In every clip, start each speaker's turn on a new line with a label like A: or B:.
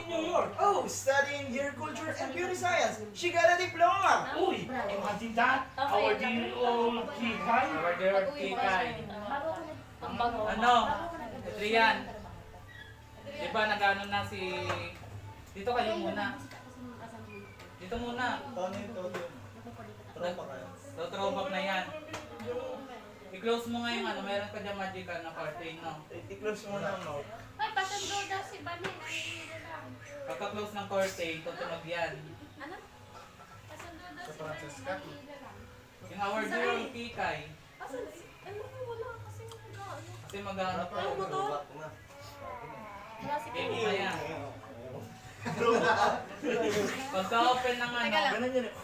A: New York?
B: Oh, studying hair culture and beauty science. She got a diploma.
A: Uy, imagine that. Our dear old Kikay.
C: Our dear Kikay.
D: Ang bango.
C: Ano? Adrian. Di ba nag-ano na si... Dito kayo muna. Dito muna.
B: Ano yung todo? Tropa kayo.
C: So, throwback na yan. I-close mo nga yung ano, meron ka dyan magical na curtain, no?
B: I-close mo na, no?
D: Ay, pasando daw si Banin. Nanginila lang.
C: Pagka-close ng curtain, tutunog yan.
D: Ano? Pasando daw si Banin.
B: Francesca.
D: Nanginila lang.
C: Yung our dear old Kikay.
D: Asan si... Ano ko wala kasi nag-ano.
C: Kasi mag-ano po.
B: Throwback na.
D: Wala si
C: Baby
D: Banin.
C: na yan. Pagka-open ng ano,
B: Ganun yun eh.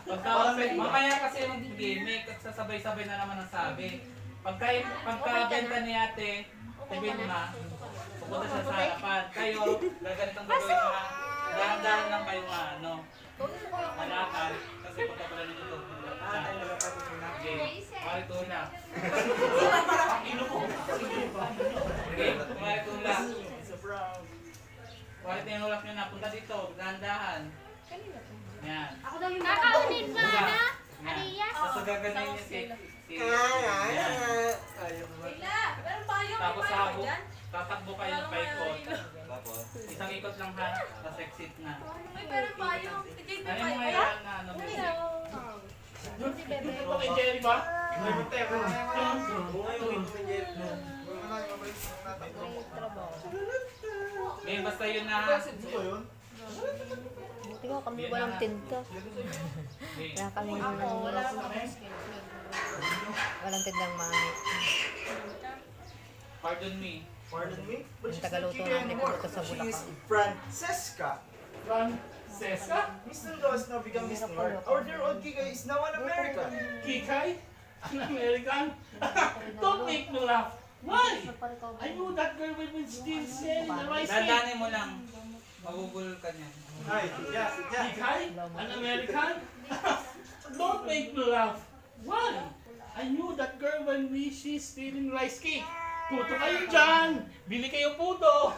C: pagka-open, mamaya kasi yung gimmick at sasabay-sabay na naman ang sabi. Pagka-benta ni ate, sabihin ma, pupunta siya sa harapan. Kayo, gaganitang gagawin mga, dahan-dahan lang kayo nga, ano, malakal. Kasi pagkapala ninyo ito, okay, kumari tula. Okay, kumari tula. Kumari tinulak nyo na, punta dito, dahan-dahan. Yan.
D: Ako daw yung kakaunin mo,
C: Yan.
D: Ana.
C: Yan.
D: Aliyah.
C: Tapos gaganayin niyo si...
D: Wala. Pero payo,
C: Tapos
D: may
C: sa
D: payo
C: habo,
D: dyan.
C: tatakbo kayo ng paikot.
B: Tapos?
C: Isang ikot lang ha, tapos exit na.
D: May pero payo. Sige, may
C: Ano mo
D: payo.
C: yan na ano mo?
D: Si Bebe.
A: Ito kay Jerry ba?
C: Eh, basta yun na.
E: Buti nga kami walang tinta.
C: Okay.
E: Kaya kami walang tindang mami.
C: Pardon me.
B: Pardon me? But
E: Yung
B: she's
E: tagaluto
B: not Kikay
E: namin
B: anymore.
E: pumunta sa
B: She is
E: Bulacan.
B: Francesca.
A: Francesca?
B: Miss Tondo has now become Miss North. Our dear old Kikay is now an American.
A: Kikay? An American? Don't make me laugh. Why? I knew that girl when still selling the rice cake.
C: Dadaanin mo lang. Magugul ka niya.
B: Hi, Sidya.
A: Kikay? An American? Don't make me laugh. Why? I knew that girl when she's stealing rice cake. Puto kayo dyan! Bili kayo puto!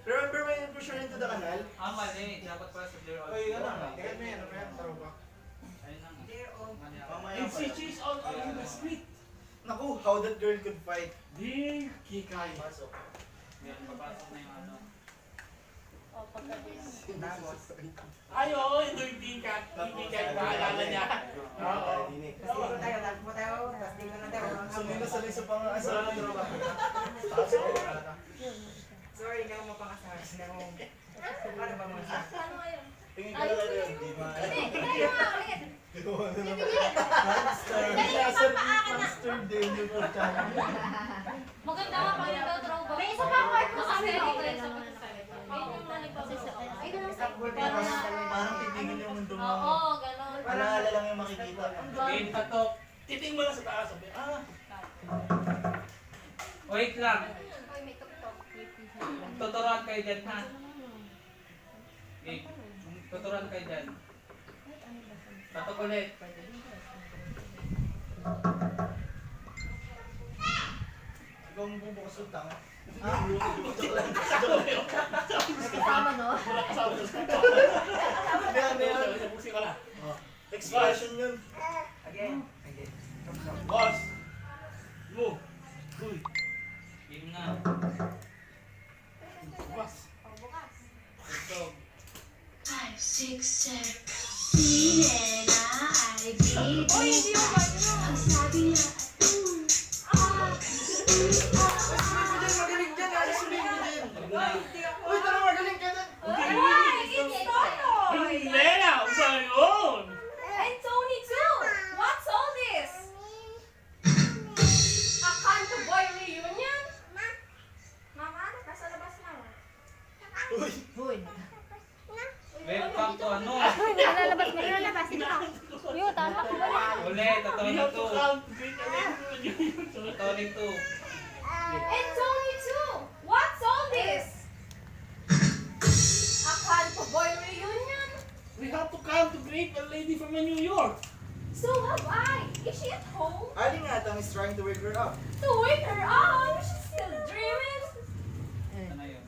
B: Remember when you pushed her into the canal?
C: Ah, mali. Dapat pala sa dear old.
B: Ay, ano? Tingnan mo yan. Ano yan? Throwback.
C: Ayun na nga.
B: Mamaya
A: And
B: pa
A: she
B: yan.
A: cheats all over the street.
B: Naku, how that girl could fight.
A: Dear Kikay.
B: Pasok.
C: Yan, papasok na yung ano.
A: Ay, oo, ito yung Kikay. Yung Kikay, maalala niya. Oo.
B: Sumino sa lisa pang asa ng throwback. Pasok.
F: Sorry, hindi ako mapangasahan. Hindi ako... Paano ba mga
D: Ano ngayon?
B: Tingin ko lang yun. Di ba?
D: Hindi, hindi mo nga ulit.
B: Gawa na naman.
D: Dali, papaaka na.
B: Master Daniel Portano.
D: Maganda nga pag nag-throwback. May isa pa part mo kasi. Okay, isa pa sa Ay, ganun sa
B: Parang titingin yung mundo mo.
D: Oo, ganun.
B: Alaala lang yung makikita.
C: Game pa to.
A: Titing mo lang sa taas. Sabi,
C: Wait lang.
D: Uy, may tuktok.
C: Tuturuan kayo dyan ha. Okay. Tuturuan kayo dyan. Tatok ulit.
B: Ikaw mo bubukas ng tanga.
E: Kasama no?
A: wala kasama sa
B: Ano yan?
A: Tapusin ko na.
B: Expression yun.
F: Again. Again.
A: Boss! Move! Uy!
C: Game na.
A: Boss!
C: Ito.
G: 5, 6, 7. Di nila ay bibig. Ang sabi niya,
B: Magaling dyan. Ayos mo din. Uy, tara magaling ka dyan.
D: Ay, it's Totoy!
A: Lena! Ba yun?
D: And Tony too! What's all this? A Kanto Boy reunion? Mama, nasa labas lang.
B: Uy.
E: Hoy.
C: Welcome to ano.
E: Nilalabas mo. Nilalabas. Sige ka. Yo, tatak mo na.
C: Ulit,
A: We
C: Tony
A: have to
C: 2.
A: count. Great American.
C: Tony 2.
D: And Tony too! What's all this? A Kanto Boy reunion?
A: We have to count to greet a lady from New York.
D: So have I. Is she at home?
B: Ali nga tang is trying to wake her up.
D: To wake her up? She's still dreaming?
C: Ano yun?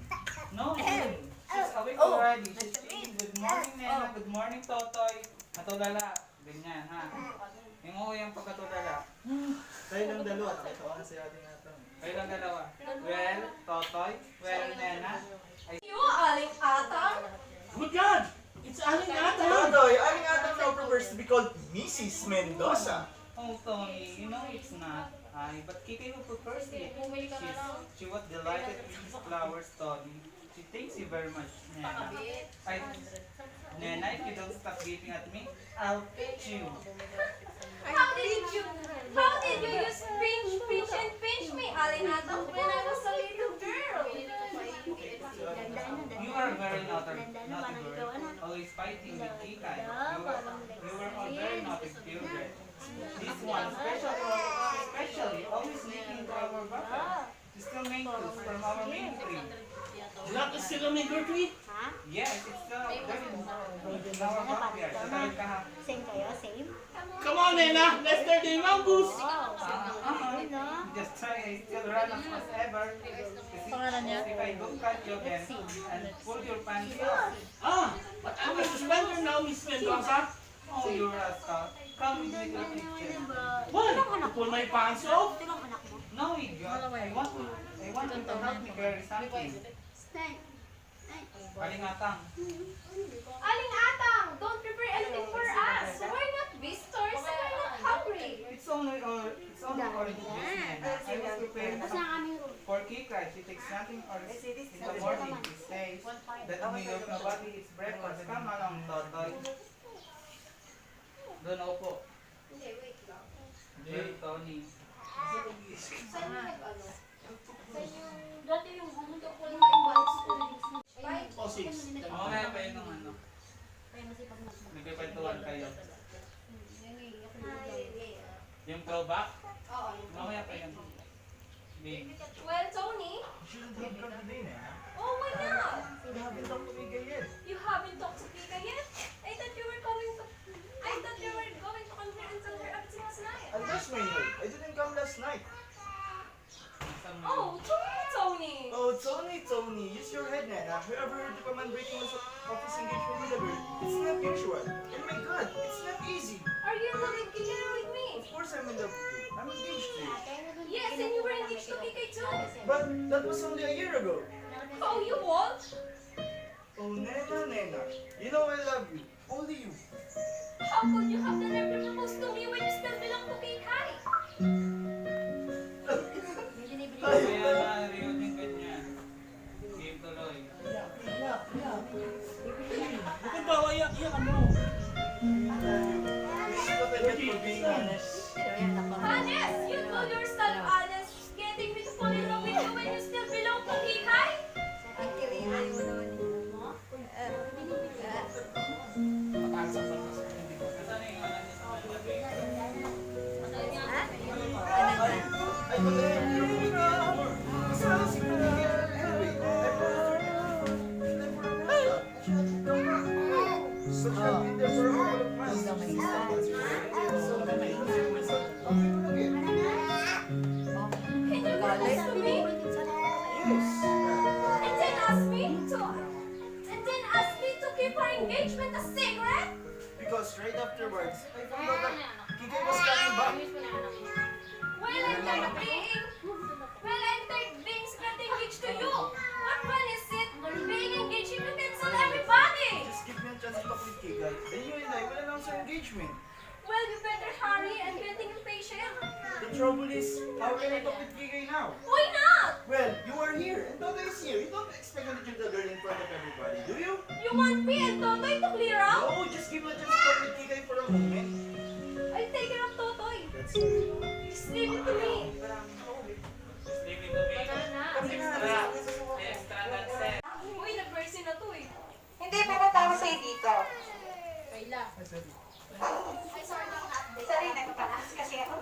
C: No, she's awake. already. She's saying, good morning, Nena. Good morning, Totoy. Natulala. Ganyan, ha? Yung yung pagkatulala.
B: Tayo ng dalawa. Nakita ko na si ating atang.
C: Kayo lang dalawa. Well, Totoy. Well, Nena.
D: You, Aling Atang?
A: Good God! It's Aling Atang!
B: Totoy, ating atang now prefers to be called Mrs. Mendoza.
C: Oh, Tony, you know it's not. But Kiki who prefers it. She was delighted with these flowers, Tony. She thanks you very much, Nena. Nena, if you don't stop gaping at me, I'll pinch you.
D: How did you use pinch and pinch me, Aling Atang, when I was a little girl?
C: You are very naughty girl, always fighting with Kika. You were all very naughty children. This one, especially, always sneaking into our bucket. You still mangoes from our main tree.
A: That is still a mango tree?
C: Yes, it's still there in our backyard. Sa tayo kahapon.
E: Same kayo? Same?
A: Come on, Nena! Let's start the mangoes!
C: Just try it, still run as much as ever. If I don't catch you again and pull your pants off.
A: Ah! But I'm a suspender now, Miss Mendoza.
C: Oh, you're a star. Come with me to the kitchen.
A: Why? To pull my pants off?
E: Ito lang anak mo.
C: No, idiot. I want you to help me carry something. Palingatang.
D: Aling Atang, don't prepare anything for us. We're not visitors and we're not hungry.
C: It's only orange juice, Nena. I was preparing some for Kika. She takes nothing orange in the morning. She says that in New York nobody eats breakfast. Come along, Totoy. Doon ako po. Well, Tony.
D: Dati yung bumunta ko lang yung bites ko.
A: O, 6.
C: Mamaya pa yun ng ano. Nagkikwentuhan kayo. Yung throwback? Mamaya pa yun. Game.
D: Well, Tony,
B: You shouldn't have come today, Nena.
D: oh why not?
B: You haven't talked to Miguel yet.
D: You haven't talked to Kika yet? I thought you were going to convey and tell her everything was nice.
B: And there's Maynard. I didn't come last night.
D: Oh, Tony!
B: Oh, Tony, use your head, Nena. Whoever heard the command breaking us office engagement with a girl, it's not usual. And my God, it's not easy.
D: Are you in love with Kika or with me?
B: Of course I'm in love with you. I'm engaged to you.
D: Yes, and you were engaged to Kika too.
B: But that was only a year ago.
D: Oh, you won't?
B: Oh, Nena. You know I love you. Only you.
D: How could you have the nerve to propose to me when you still belong to Kika?
C: Kaya na, Rio din ganyan. Game tuloy.
A: Bakit ba iyak ano?
B: This is what I get for being honest.
D: Honest! You told yourself honest, getting me to fall in love with you when you still belong to Kika?
C: Nasaan yung ano niya sa malabi?
B: I will let you know more. Kasi I was in Miguel anyway. I brought Such have been there for a couple of months. So then I consider myself comfortable again.
D: Can you propose to me?
B: Yes.
D: And then ask me to keep our engagement a secret?
B: Because right afterwards, I found out that Kike was coming back.
D: Well, I'm being secretly engaged to you. What fun is it being engaged if you can tell everybody?
B: Just give me a chance to talk with Kike. Then you and I will announce our engagement.
D: Well, you better hurry. I'm getting impatient.
B: The trouble is, how can I talk with Kike now?
D: Why not?
B: Well, you are here, and Toto is here. You don't expect me to do the girl in front of everybody, do you?
D: You want me and Totoy to clear out?
B: No, just give me a chance to talk with Kike for a moment.
D: I'll take care of Totoy.
B: That's it.
D: Just leave it to me.
C: Leave it to me. Extra dancer.
D: Uy, nag-versi na to eh.
F: Hindi, pupunta ako sa'yo dito.
D: Kayla. Ay, sorry lang update.
F: Sorry, nagpapalas kasi ako.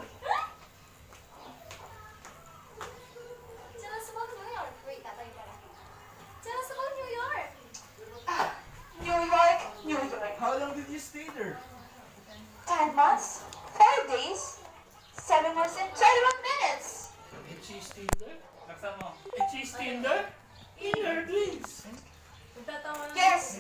D: Tell us about New York. Wait, tatay pala. Tell us about New York.
F: New York.
B: How long did you stay there?
F: 10 months, 5 days, 7 hours and 21 minutes.
A: And she's still there?
C: Laksa mo.
A: And she's still there? In her dreams.
D: Nagtatawa na.
F: Yes,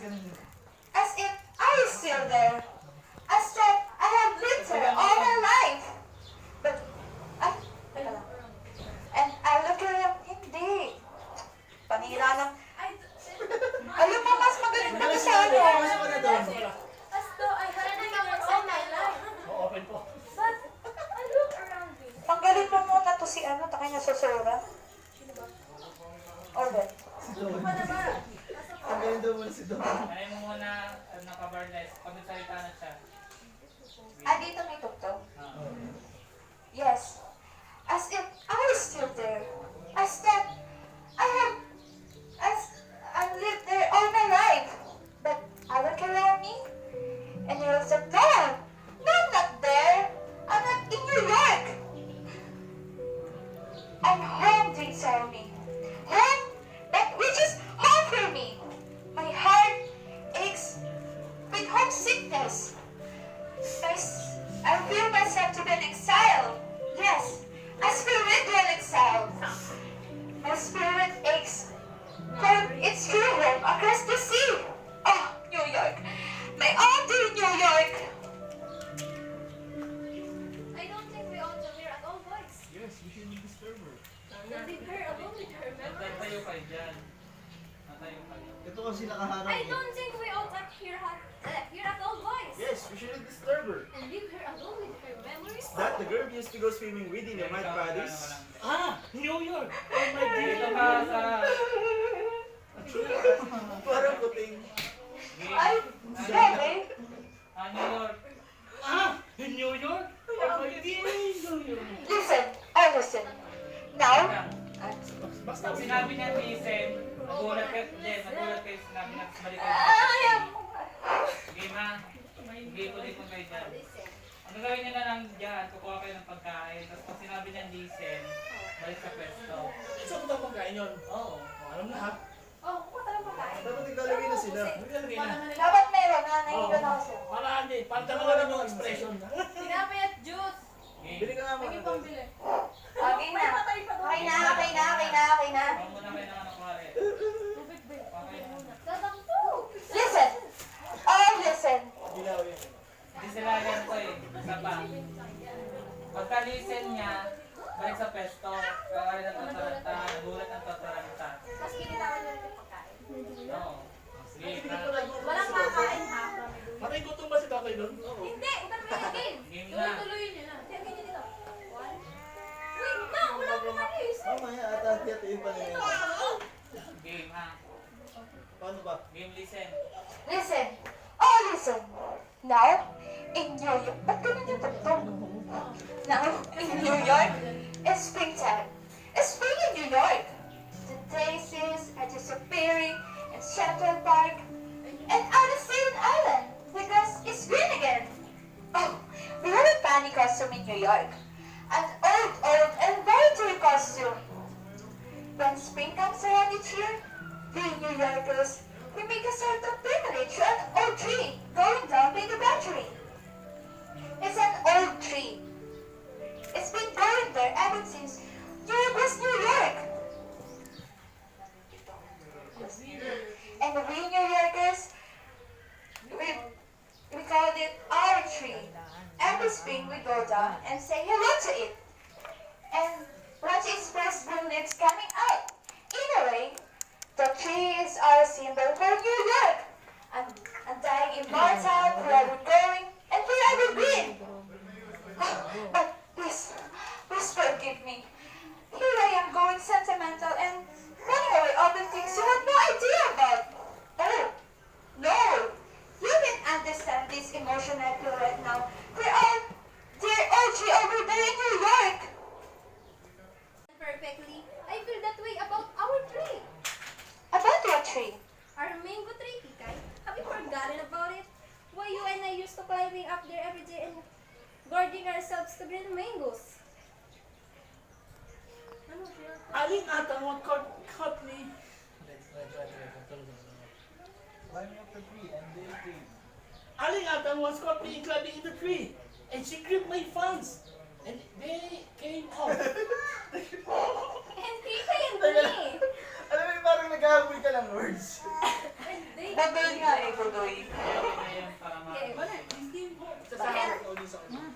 B: daw muna si Dom.
C: Ayaw mo muna naka-barless. Pag-salita na siya.
F: Dito may tugtog.
C: Ah.
F: Yes. As if I was still there. As that I lived there all my life. But I look around me and realize that no, I'm not there. I'm not in New York. I'm home, dear Salmi. Home, that which is home for me. My heart aches with homesickness. I feel myself to be an exile. Yes, a spiritual exile. My spirit aches for its true home across the sea. Oh, New York. My own dear New York.
D: I don't think we ought to hear at all, boys.
A: Yes, we shouldn't disturb her.
D: And leave her alone with her memories.
C: Natayo kayo dyan. Natayo kayo.
B: Ito kasi nakaharap
D: I
B: eh.
D: don't think we ought to hear at all, boys.
B: Yes, we shouldn't disturb her.
D: And leave her alone with her memories.
B: That the girl used to go swimming with in the mud paddies.
A: Ah, New York! Oh my
C: Dito
A: dear!
C: ka sa...
B: Parang puting.
F: Ay, sorry.
C: New York.
A: Ah, New York? Oh my dear, New York!
F: Listen, listen. Now,
A: Basta
C: Pag sinabi niya listen, nagulat kayo sinabi niya, balik kayo.
F: I am...
C: Game ha? Game ulit kung kayo dyan. Ang gagawin niya na lang dyan, kukuha kayo ng pagkain, tapos pag sinabi niya listen, balik sa pwesto.
A: Saan mo daw pagkain yun?
C: Oo.
A: Alam na ha?
D: Oh, kuha ka lang pagkain.
B: Dapat ikalagay na sila.
A: Maglalagay na.
F: Dapat meron na, naiiwan ako sa'yo.
A: Para hindi, para dalawa lang yung expression.
D: Tinapay at juice.
C: Game.
B: Bili ka nga muna. Dom.
F: Okay na. Okay na.
C: Huwag muna kayo ng ano kuwari.
D: Tatampo.
F: Listen. Oh, listen.
B: Dilaw yun.
C: Hindi sila ganito eh. Isa pa. Pagka-listen niya, balik sa pwesto, kakain ng tataranta, nagulat ng tataranta.
D: Tapos kinitawan niyo yung pagkain.
C: Oo. Sige na.
D: Walang kakain ha.
A: Patay gutom ba si tatay doon?
D: Hindi, utan mo yung game.
C: Game na.
D: Tuloy niyo na. Sige, ganyan dito. One. Wait na, wala pa malis.
B: Mamaya ata-hati-hatiin pa nila.
C: Game ha.
B: Paano ba?
C: Game listen.
F: Listen. Oh, listen. Now, in New York. Ba't ganun yung tugtog? Now, in New York, it's springtime. It's spring in New York. The daisies are disappearing in Central Park and on the Staten Island because it's green again. Oh, we have a funny costume in New York. An old and very true costume. When spring comes around each year, we New Yorkers, we make a sort of pilgrimage to an old tree going down by the battery. It's an old tree. It's been growing there ever since New York was New York. And we New Yorkers, we called it our tree. Every spring we go down and say hello to it. And watch its first bloom leaves coming out. In a way, the tree is our symbol for New York. Undying immortal, forever growing, and forever green. But please forgive me. Here I am going sentimental and running away over things you have no idea about. Oh, no. You can understand this emotion I feel right now. We're all dear OG over there in New York.
D: Perfectly. I feel that way about our tree.
F: About what tree?
D: Our mango tree, Kikay. Have you forgotten about it? Why you and I used to climbing up there every day and gorging ourselves to green mangoes. Ano siya?
A: Aling atang what caught me.
B: Climbing up the tree and they tree.
A: Aling atang was caught me climbing in the tree. And she gripped my fans. And they came off.
D: And Kikay and me.
B: Alam mo yung parang naghahaboy ka ng words.
D: And they...
F: Bagoy nga eh, bagoy.
C: Ayan para
D: Okay, wala.
C: ma-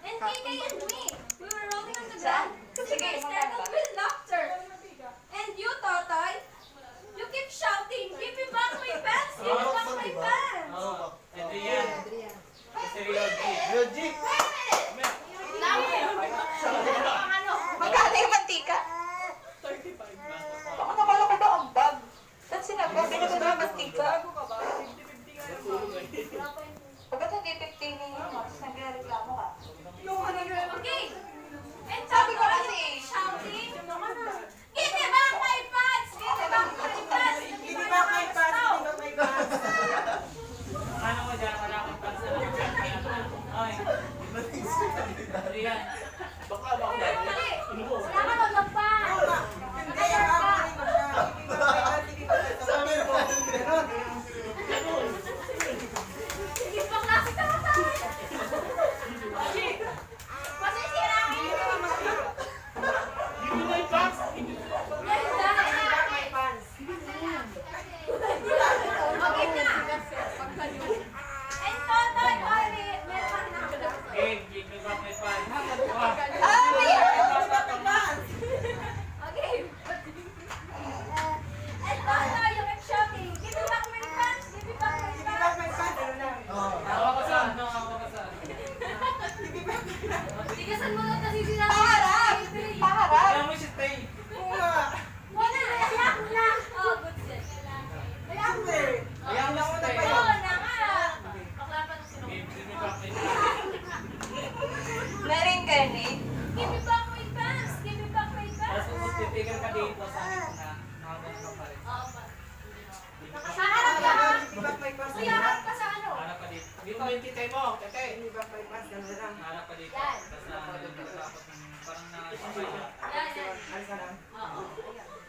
D: And Kikay and me. We were rolling on the ground. We were startled with laughter. And you, Totoy, you keep shouting, give me back my pants! Give me back my pants!
C: Oo. Ito yan. Kasi Rio G.
B: Logic!
F: Magkano yung mantika?
A: 35.
F: Baka nakala ko ba ang bag? Ba't sinabi? Binigyan ko ng mantika.
A: yung titay mo, tete.
B: Give me back my pants. Ganun na lang.
C: Harap ka dito.
D: Yan.
C: Tapos dapat parang nakasabay na.
D: Yan, yan.
B: Alis na lang.
D: Oo.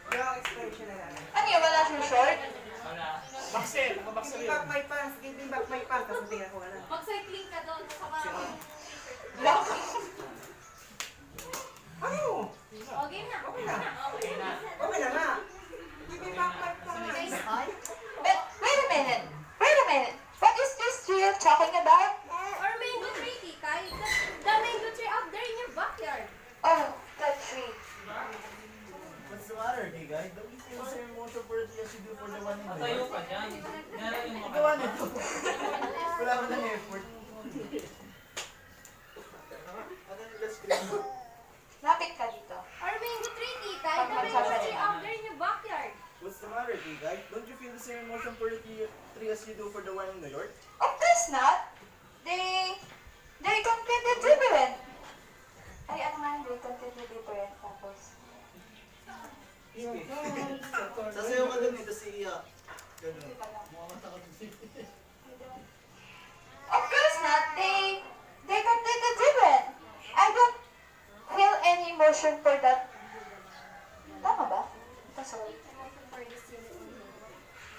B: Yung expression na lang.
F: Ano yun, wala siyang short?
C: Wala.
A: Boxer, naka-boxer
B: Give me
A: yun.
B: back my pants. Give me back my pants. Tapos tingnan ko wala.
D: Mag-cycling ka doon sa mga...
F: Black.
B: Ano?
D: O, game na.
B: Okay na.
C: Okay na.
B: Okay na nga. Give me back my pants.
F: But wait a minute. Wait a minute. What is this trio talking about?
D: Or mango tree, Kikay. The mango tree out there in your backyard.
F: Oh, that tree.
B: What's the matter, hey guys? Don't you feel the same emotion for it as you do for the one in
C: Matayo ka dyan. Yan lang yung
B: Gawa
C: mukha.
B: nito. Wala ko ng effort.
F: Lapit ka dito.
D: Or mango tree, Kikay. The mango tree out there in your backyard.
B: What's the matter, hey guys? Don't you feel the same emotion for the tree as you do for the one in New York?
F: Of course not. They completely different. Ay, ano nga yung they completely different? Tapos,
B: Sasayaw ka dun, ito si Iya. Ganun.
F: of course not. They completely different. I don't feel any emotion for that. Tama ba? Sorry.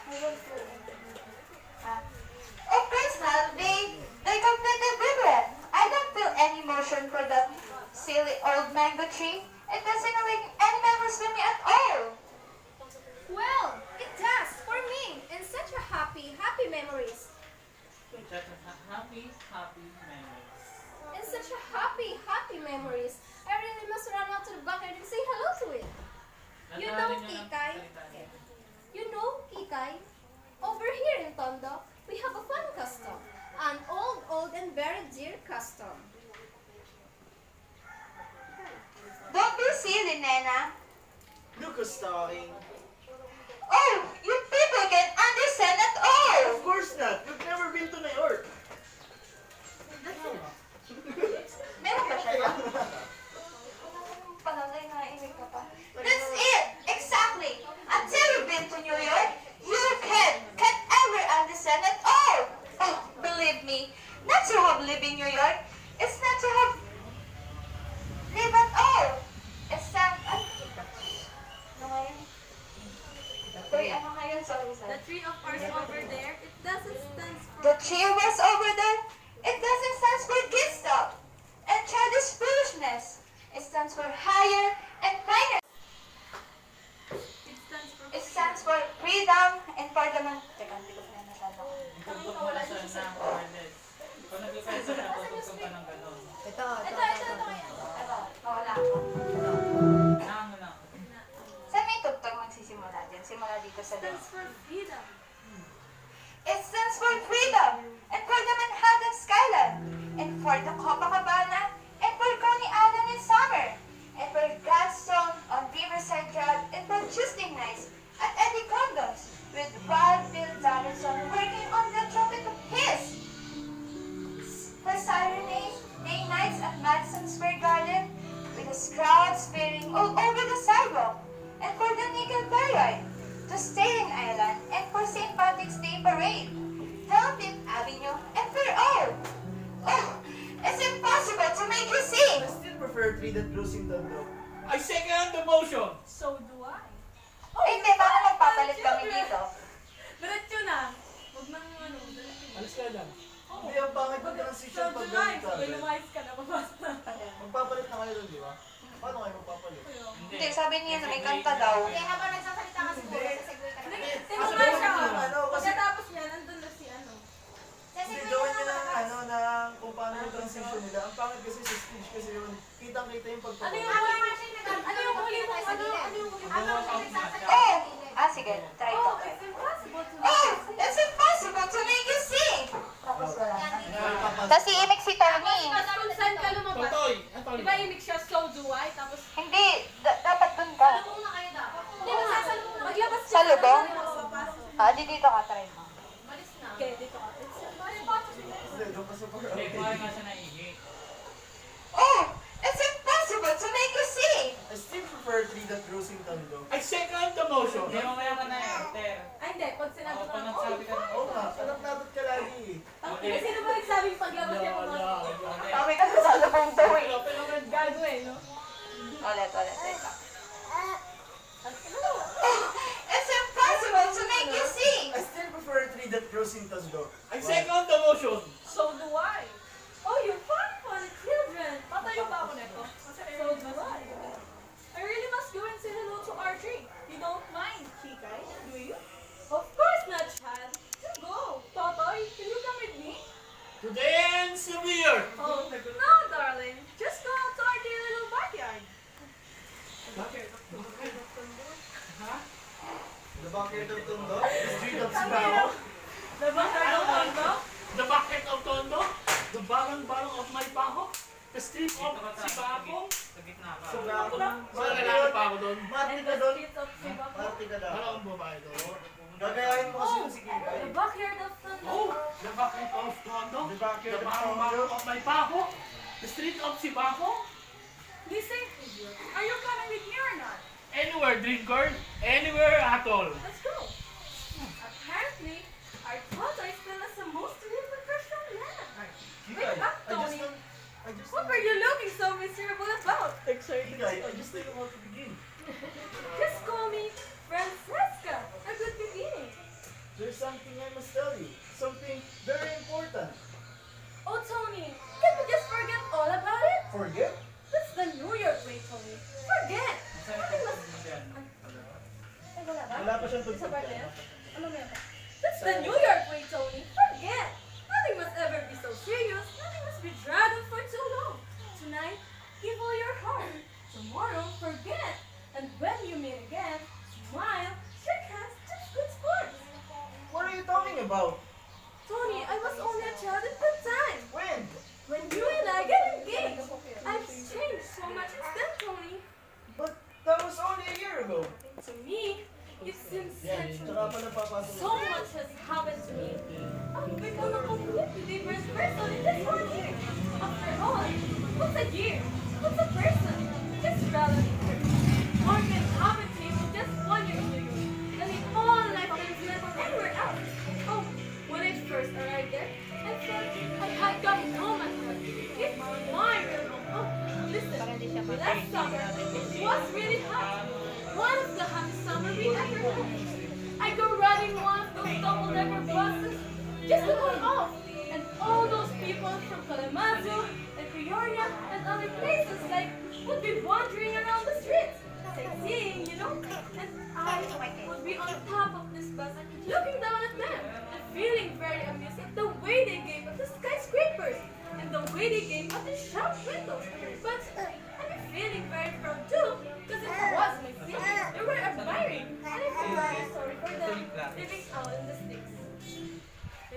F: I don't feel any. Of course not. They completely different. I don't feel any emotion for that silly old mango tree. It doesn't make any memories with me at all.
D: Well, it does for me. And such a happy memories.
C: Happy memories.
D: And such a happy memories. I really must run out to the backyard and say hello to it. You know, Kikay. You know, Kikay, over here in Tondo, we have a fun custom. An old and very dear custom.
F: Don't be silly, Nena.
B: Look who's talking.
F: Oh, you people can't understand at all.
B: Of course not. You've never been to New York.
F: Meron ba siya? Panalay na imig ka pa. That's it! Exactly! Until you've been to New York, you can't ever understand at all! Oh, believe me, not to have lived in New York, it's not to have live at all! It's not... Ano nga yun? Uy, ano nga yun? Sorry.
D: The tree of ours over there, it doesn't stand for...
F: The tree was over there. It doesn't stand for kid stuff and childish foolishness. It stands for higher and finer. It stands for freedom and for the man. Teka, hindi ko pa masyado.
C: Tugtog mo na siya ng wireless. Kung nag-request na, tutugtog ka ng gano'n.
D: Ito kaya.
F: Wala ako.
C: Nang lang.
F: Saan may tugtog magsisimula din? Simula dito sa left.
D: For freedom.
F: It stands for freedom and for the Manhattan skyline and for the Copacabana and for Coney Island in summer and for Gladstone on Riverside Drive and for Tuesday nights at Eddie Condoms with Brad Bill Donaldson working on the trumpet of his. For Saturday day nights at Madison Square Garden with the crowds spearing all over the sidewalk and for the Nickel Telluride to Staten Island and for St. Patrick's Day Parade, Hellfifth Avenue, and for all. Oh, it's impossible to make you see.
B: I still prefer a tree that grows in the window.
A: I second the motion.
D: So do I.
F: Hindi, baka magpapalit kami dito.
D: Diretso na. Huwag nang ano.
A: Alis ka lang.
B: Hindi, ang pangit ng transition pag ganun ka.
D: lumayas ka na, babasta.
B: Magpapalit na kayo dun, di ba? Paano kayo magpapalit?
F: Hindi, sabi niya na may kanta daw.
D: Kaya habang nagsasalita ka siguro, sasegue ka na.
B: Kasi
D: Pagkatapos niya, nandun na si ano.
B: hindi gawin nyo ng ano na kung paano yung transition nila. Ang pangit kasi sa stage kasi yun. Kitang-kita yung
D: Ano yung
B: pagpapalit.
D: ano yung huli mo? Ano yung huli mo?
F: Oh! Ah, sige, try ko.
D: Oh, it's impossible to
F: Oh! It's impossible to make you see! Tapos wala na. Tapos iimik si Tony.
D: Kung saan ka lumabas?
A: Totoy, Anthony.
D: Di ba imik siya, so do I? Tapos,
F: Hindi, dapat dun ka.
D: salubong na kayo dapat. Hindi, magsasalubong. Maglabas siya.
F: Sa lubong?
D: Papasok.
F: Ah, di dito ka, try mo.
D: Malis na. Okay, dito ka. It's impossible.
B: Hindi, doon pa sa
C: Hindi, kumain nga siya na ihi.
F: Oh! It's impossible to make you see!
B: I still prefer a tree that grows in Tondo.
A: I second the motion.
C: Hindi, mamaya ka na enter.
D: Ay, hindi. Pag sinabi
C: O,
D: ko
C: pag
D: na,
C: nagsabi ka ng
B: Oo nga, alam natin ka lagi eh.
C: Okay.
D: Sino ba nagsabi
F: ulit. Wait lang. It's impossible to make you see!
B: I still prefer a tree that grows in Tasgo.
A: I second the motion.
D: So do I. Oh, you funny children. Patayo ba ako nito? So do I. I really must go and say hello to our tree. You don't mind, Kikai, do you? Of course not, Chad. Just go. Totoy, can you come with me?
A: To the ends of the earth.
D: Oh, no, darling. Just go out to our dear little backyard.
B: The backyard of Tondo, the street of Sibao.
D: The backyard of Tondo?
A: The bucket of Tondo. The barang-barang of my baho. The street of Sibako.
C: Sa gitna ka.
B: Sibao.
A: Wala lalaki pa ako doon.
B: Mati
D: And
B: ka
D: the
B: doon.
D: streets of Sibaco?
B: Mati ka daw.
A: Wala akong babae doon.
B: Gagayahin mo kasi
D: Oh,
B: yung si Kikay.
D: the backyard of Tondo.
A: Oh, the bucket of Tondo.
B: The backyard
A: The
B: of
A: barang-barang
B: Tondo.
A: of my baho. The street of Sibako.
D: Listen, are you coming with me or not?
A: Anywhere, dream girl. Anywhere at all.
D: Let's go. Apparently, our Totoy still has the most beautiful crush on land.
B: Kikay,
D: up,
B: I just
D: Tony.
B: don't...
D: What are you looking so miserable about?
B: Kikay, I just don't want to begin.
D: Just call me Francesca. A good beginning.
B: There's something I must tell you. Something very important.
D: Oh, Tony, can we just forget all about it?
B: Forget?
D: That's the New York way, Tony. Forget. Nothing must... Ay, wala ba?
B: Wala pa siyang
D: Isa
B: tugtog
D: ba
B: dyan.
D: yan? Ano meron pa? That's the New York way, Tony. Forget. Nothing must ever be so serious. Nothing must be dragged on for too long. Tonight, give all your heart. Tomorrow, forget. And when you meet again, smile, shake hands, just good sports.
B: What are you talking about?
D: Tony, I was only a child at that time.
B: When?
D: When you and I get engaged. I've changed so much instead, Tony.
B: But that was only a year ago.
D: To me, it seems centuries.
B: Tsaka pa napapasok.
D: So much has happened to me. I've become a completely different person in this 1 year. After all, what's a year? What's a person? Just relative. More can happen to you in just 1 year in New York than in all lifetimes lived anywhere else. Oh, when I first arrived there, I felt I had got no matter. It's my real home. Oh, listen, last summer it was really hot. One of the hottest summer we ever had. I go riding one of those double-decker buses just to cool off. And all those people from Kalamazoo and Peoria and other places like would be wandering around the streets, sightseeing, you know. And I would be on top of this bus looking down at them and feeling very amused at the way they gave up the skyscrapers and the way they gave up the shop windows. But I'd be feeling very proud too because it was my city. They were admiring and I feel very sorry for them living out in the sticks.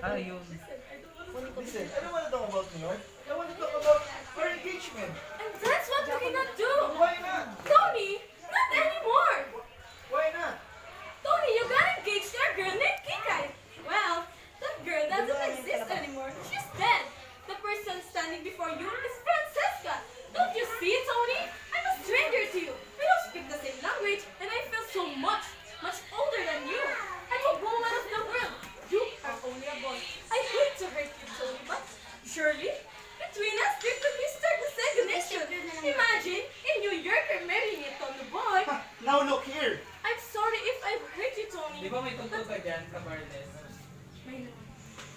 C: Ano yun?
D: Listen, I don't want to
B: Listen, I don't want to talk about New York. I want to talk about our engagement.
D: And that's what we cannot do!
B: Why not?
D: Tony! Not anymore!
B: Why not?
D: Tony, you got engaged to a girl named Kikai! Well, that girl doesn't exist anymore. She's dead! The person standing before you is Francesca! Don't you see, Tony? I'm a stranger to you! We don't speak the same language, and I feel so much older than you! I'm a woman of the world! You are only a boy. I hate to hurt you, Tony, but surely, between us, there could be start the segregation. Imagine, in New York, you're marrying a Tondo boy.
B: Now look here.
D: I'm sorry if I've hurt you, Tony.
C: Di ba may tugtog ka dyan sa Barnes?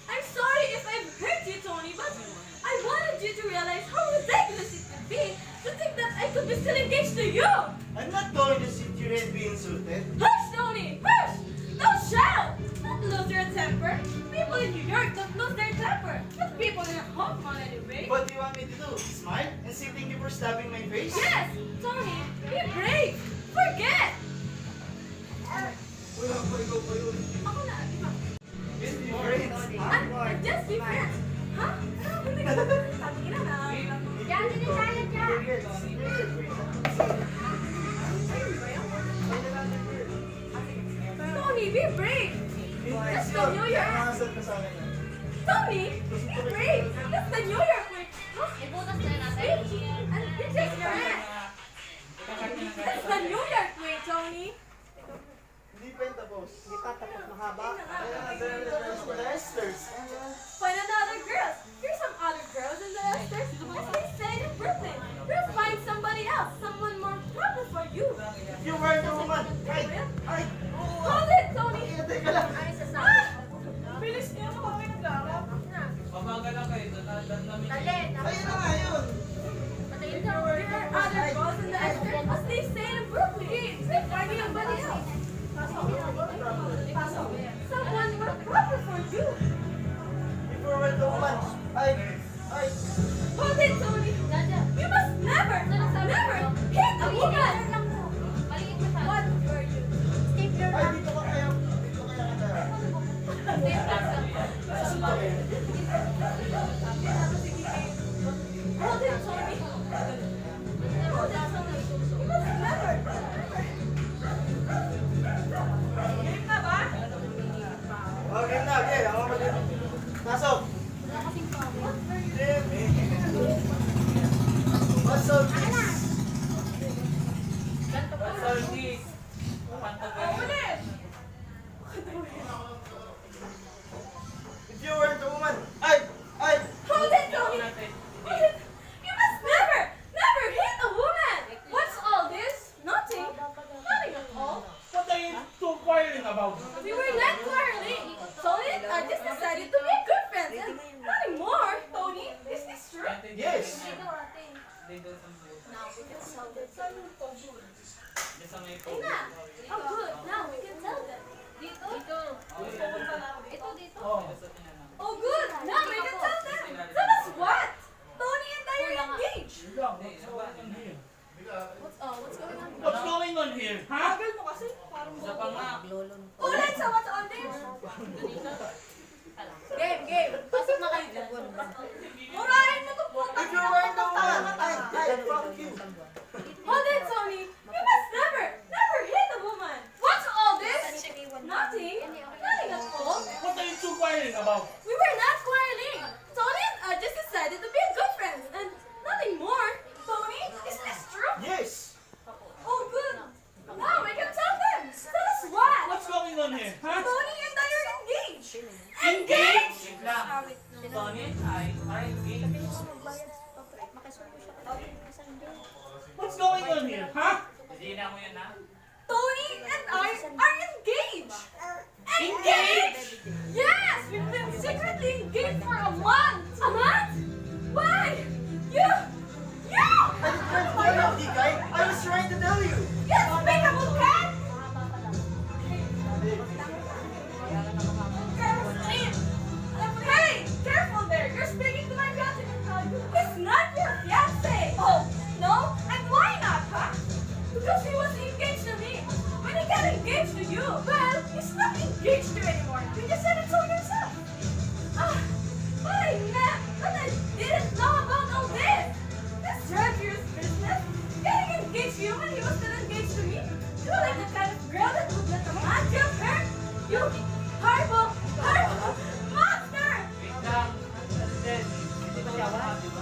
D: I'm sorry if I've hurt you, Tony, but I wanted you to realize how ridiculous it could be to think that I could be still engaged to you.
B: I'm not going to sit here and be insulted.
D: Hush, Tony! Hush! Don't shout! Don't lose your temper. People in New York don't lose their temper. But people in Hong Kong anyway.
B: What do you want me to do? Smile and say thank you for stabbing my face?
D: Yes! Tony, be brave! Forget!
B: Wala pa, ikaw pa yun.
D: Ako na, di ba?
B: Just be friends.
D: I'm just be friends. Ha? Sabi ina na.
E: Diyan, dito tayo dyan.
D: Tony, be brave! That's the New York.
B: Nakasal ka sa akin.
D: Tony, be brave! That's the New York way. Huh?
E: Ibutas na natin.
D: And be just friends. That's the New York way, Tony.
B: Hindi pa yung tapos.
E: Hindi pa tapos mahaba.
B: The Esters.
D: Find another girl. Here's some other girls in the Esters. As they say in Brooklyn. We'll find somebody else, someone more
C: damdamin.
D: Dali,
B: Ayun na nga yun.
D: There are other girls in the estate, as they say in Brooklyn. They party ang baliw. Someone more proper for you.
B: If you were the woman, I...
D: Hold it, Tony. You must never, never hit a woman. What were you?
B: Ay, dito ka kaya
D: Hold it, Tony. Hold it, Tony. You must never. Game na ba?
B: Okay na, okay. Ako mag... Pasok. What's up, kids?
C: Soldies. Pantagaling.
D: Ulit.
B: If you weren't a woman, I...
D: Hold it, Tony. Hold it. You must never, never hit a woman. What's all this? Nothing. Nothing at all.
A: What are you two quarreling about?
D: We were not quarreling. Tony and I just decided to be good friends and nothing more. Tony, is this true?
B: Yes.
C: They do some good. Di sa may
D: Ay na. Oh, good. Now we can tell them. Dito? Ito dito? Oh, good. Now we can tell them. Tell us what? Tony and I are engaged. What's going on?
A: What's going on here? Huh?
D: Mo kasi parang
C: Isa pa nga.
D: ulit sa what's on this? Game. Pasok na kayo dyan. Murahin mo to po.
B: If you weren't a woman, I fuck you.
D: Hold it, Tony. You must never, never hit a woman. What's all this? Nothing. Nothing at all.
A: What are you two quarreling about?
D: We were not quarreling. Tony and I just decided to be good friends and nothing more. Tony, is this true?
B: Yes.
D: Oh, good. Now we can tell them. Tell us what?
A: What's going on here? Huh?
D: Tony and I are engaged.
A: Engaged?
C: Wait lang. Tony and I are engaged.
A: What's going on here? Huh?
C: Hindi na mo yun ha?
D: Tony and I are engaged. Engaged? Yes, we've been secretly engaged for a month. A month? Why? You!
B: I didn't tell you, Dikay. I was trying to tell you.
D: You despicable cat! Hey! Careful there! You're speaking to my fiancé. He's not your fiancé! Oh, no? And why not, huh? Because he was engaged to me. When he got engaged to you, well, he's not engaged to you anymore. You just said it so yourself. But I didn't know about all this. That's Roger's business. Getting engaged to you when he was still engaged to me. You're like the kind of girl that would let a man jump her. You horrible monster!
C: Wait lang. Then, hindi ba siya wala? Di ba?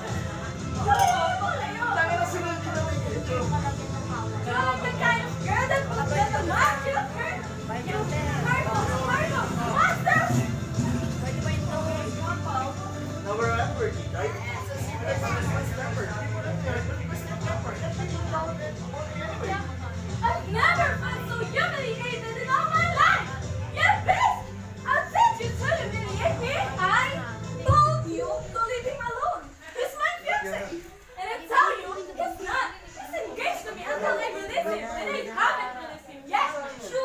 B: Tangin na sunod ko na may ganito.
D: You're like the kind of girl that would let a man jump her. You horrible monster!
B: Now we're at work, Dikay. That's my temper. People don't care, but we still temper. That's what you call it. Anyway.
D: I've never felt so humiliated in all my life! Yeah, bitch! I'll send you to humiliate me! I told you to leave him alone! He's my fiancé! And I tell you, he's not! He's engaged to me until I release him! And I haven't released him yet! You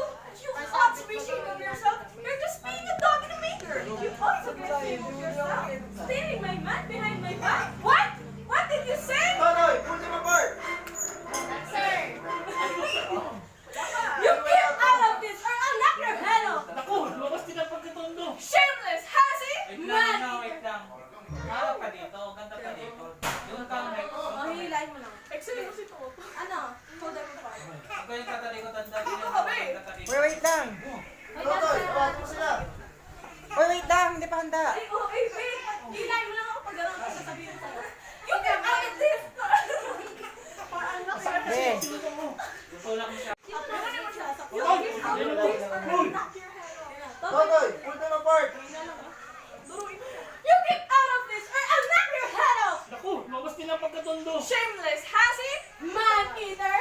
D: ought to be ashamed of yourself! You're just being a dog in a manger! You ought to be ashamed of yourself! Stealing my man behind my back! What? What did you say?
B: Totoy, pull them apart.
D: Sir! You get out of this or I'll knock your head off!
A: Naku, lumabas din ang pagkatondo.
D: Shameless, has he?
C: Wait lang na, wait lang. Harap ka dito, ganda ka dito. Yung kang
D: Oh, hihilahin mo lang. Excel mo si Toto. Ano? Hold up mo pa.
C: Ikaw yung katalikot ang dali.
D: Ano ka ba eh?
H: Wait lang.
B: Totoy, tawag mo sila.
H: Wait lang, hindi pa handa.
D: Ay, oh, ay, wait. Hihilahin mo lang ako pag gano'n ko sasabihin ko sa'yo. You can out of this! Parang
H: Hindi.
C: Tutulak mo siya.
D: You can out of this or
A: Cool.
D: I'll knock your head off.
B: Totoy, pull them apart.
D: You get out of this or I'll knock your head off!
A: Naku, lumabas din ang pagkatondo.
D: Shameless, has he? Man-eater!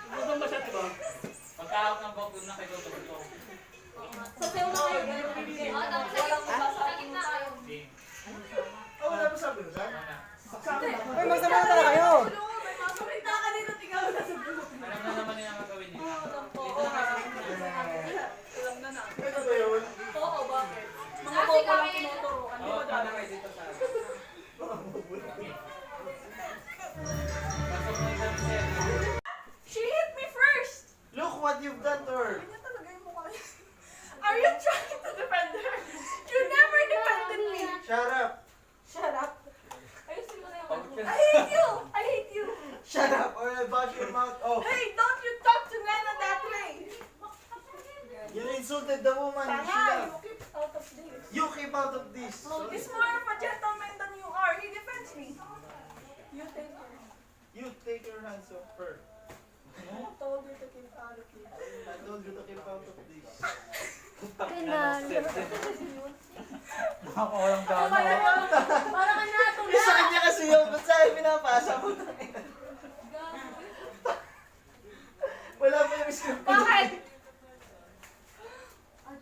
A: Ano ba siya, diba?
C: Pagkahawak ng bog, doon na kayo tutulog.
D: Sa sayo na kayo. Walang mabasa.
C: Sige.
H: magsama na talaga kayo.
D: Salita ka dito, tingnan mo na sa bulo.
C: Alam na naman yung gagawin niya. Dito na kayo sa
D: Alam na na.
B: Ano ba yun?
D: Oo, bakit? Mga
E: Kasi
D: bobo lang
E: kami-
D: tinuturuan. Di
C: Oo,
D: ba
C: tama
D: dati?
C: kayo dito sa... Pasok na yung sir.
D: She hit me first!
B: Look what you've done to her.
D: Ganyan talaga yung mukha niya. Are you trying to defend her? You never defended me!
B: Shut up.
D: Shut up! Ayusin mo na yung ano.
C: Okay.
D: I hate you! I hate you!
B: Shut up or I'll bash your mouth off.
D: Hey, don't you talk to Nana that way!
B: You insulted the woman she
D: Tanga,
B: loved.
D: you keep out of this.
B: You keep out of this.
D: He's more of a gentleman than you are. He defends me. You take her.
B: You take your hands off her.
D: I told you to keep out of this.
B: I told you to keep out of this.
C: Nakakawalang
D: Tama
C: gana.
D: na. Parang ka natula.
B: Sa kanya kasi yun, ba't sa'yo pinapasa mo? Wala pa yung script.
D: Bakit?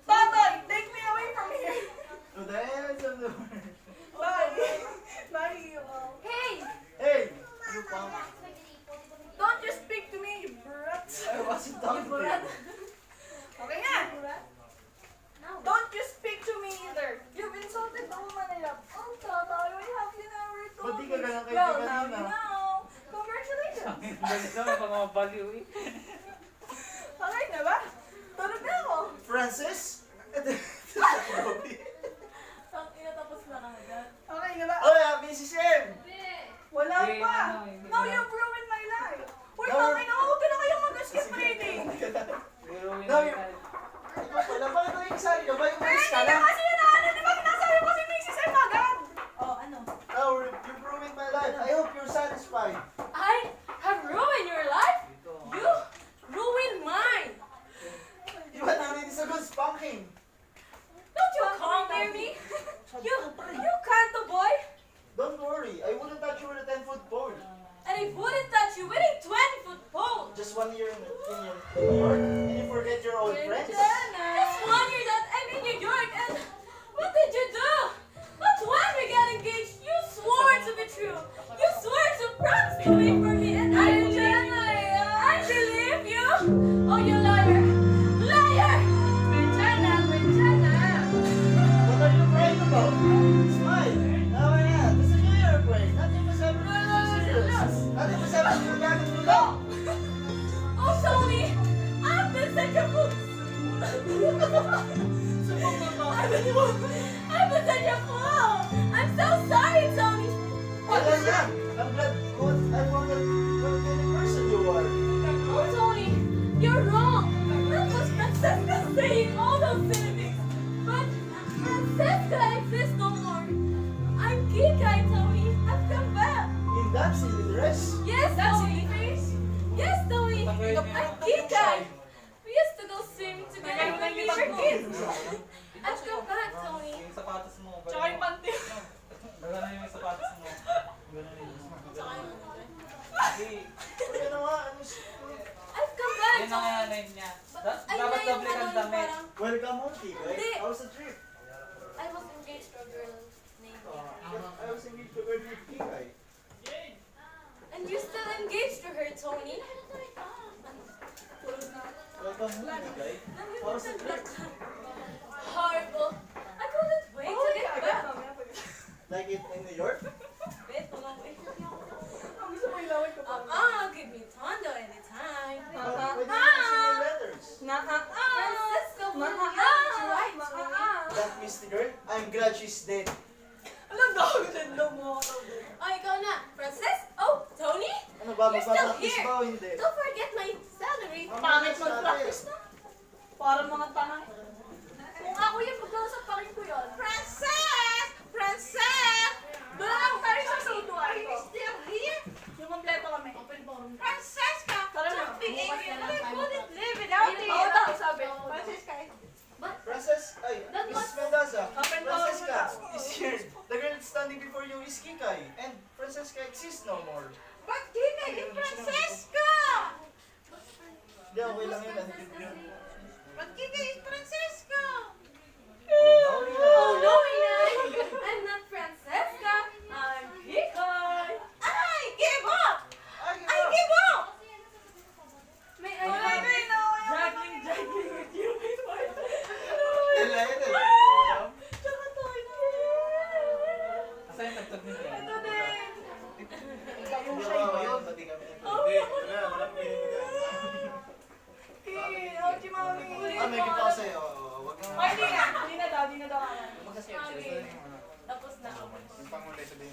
D: Totoy, take me away from here.
B: To the ends of the world.
D: Bye. Bye, you.
E: Hey!
B: Hey! You punk.
D: Don't you speak to me, you brat.
B: I wasn't talking to you.
D: Okay nga. Don't you speak to me either. You've insulted the woman I love. Oh, Totoy, why have you never told
B: Ba't di ka
D: me?
B: ganun kay
D: Well,
B: Tia
D: now you
B: kanina?
D: know. Congratulations.
C: Galit naman pag mga baliw eh.
D: Okay na ba? Tulog na ako.
B: Francis?
D: Ang inatapos na agad. Okay na ba?
B: Oh, yeah, Mrs. M!
D: Wala
C: Hindi,
D: pa.
C: hindi
D: Now
C: na.
D: you've ruined my life. Uy,
B: No.
D: tangin na, huwag ka na kayong mag-skip reading.
C: Pero yun
B: No,
C: na
B: you-
C: tayo.
B: Ikaw pala, bakit mo excited ka ba? Yung
D: Eh,
B: malis ka
D: hindi na
B: na?
D: kasi yun ano, di ba pinasabi ko si Mrs. M agad? Oh, ano?
B: Oh, you've ruined my life. I hope you're satisfied.
D: I have ruined your life? You ruined mine.
B: You had already a good spanking.
D: Don't you come near me. You can't, boy.
B: Don't worry, I wouldn't touch you with a 10-foot pole.
D: And I wouldn't touch you with a 20-foot pole.
B: Just 1 year in New York, and you forget your old friends.
D: Just 1 year that I'm in New York, and what did you do? But when we got engaged, you swore to be true. You swore to promise to wait for me, and I believe you. Oh, you liar! Liar! Regina, Regina.
B: What are you crying about? Smile. Now I am. This is a New Year break. Nothing was ever so serious. Nothing was ever so bad and long.
D: Oh, Tony, I've been such a fool. I've been such a fool. I'm so sorry, Tony.
B: Well, yeah. I'm glad I found out what kind of person you are.
D: Oh, Tony, you're wrong. That was Francesca saying all those silly things. But Francesca exists no more. I'm Kikai, Tony. I've come back.
B: In that silly dress.
D: Yes, Tony. Yes, Tony. I'm Kikai. We used to go swimming together when we were kids. I've come back, Tony.
C: Yung sapatos mo.
D: Tsaka yung panty.
C: Daga na yung sapatos mo.
B: Kaya na nga, ano
D: I've come back,
C: Yan ang
D: Tony.
C: name niya.
D: Ay,
C: Dapat
D: na yung
C: doble kang
D: ano,
C: damit.
D: parang,
B: Welcome home, Tigay.
D: Hindi.
B: How was the trip?
D: I was engaged to a girl named
B: I was engaged to her with Tigay.
D: And you're still engaged to her, Tony.
B: Welcome home, Tigay. How was the trip?
D: Horrible. I couldn't wait to get back.
B: Like it in New York?
D: Give me Tondo anytime.
B: Why didn't you send me letters?
D: Francisco, right, Tony.
B: That misty girl? I'm glad she's dead.
D: Alam na ako ganda mo. Oh, ikaw na. Francis? Oh, Tony?
B: Ano ba,
D: You're still
B: magpapractice
D: here.
B: ba o hindi?
D: Don't forget my salary.
B: Ang
D: Pangit
B: mga
D: mag-practice na. Para mga tanga. Kung ako yung pagkausap pa rin ko yun. Frances! Frances! Doon lang tayo sa suduan ko. Are you still here? Yung kompleto kami. Francesca!
E: Tara na.
D: Don't be angry.
E: Bukas na lang
D: I
E: tayo.
D: couldn't live without you. Oo daw, sabi. Francesca.
B: Princess, ay,
D: That
B: Miss
D: was-
B: Mendoza,
D: Open door
B: Francesca
D: mo
B: is here. The girl standing before you is Kikay, and Francesca exists no more.
D: But Kika is Francesca!
B: Hindi, okay lang yun, nandito yun.
D: But Kika is Francesca!
B: Oh,
D: Oh, no, Inay! I'm not Francesca. I'm Kikay. Ay!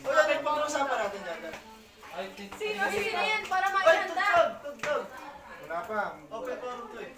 B: Wala kayo pag-uusapan natin dyan.
C: Ay,
D: Sino yan para
B: Ay,
D: maihanda?
B: tugtog!
I: Wala pa.
B: Open forum to eh.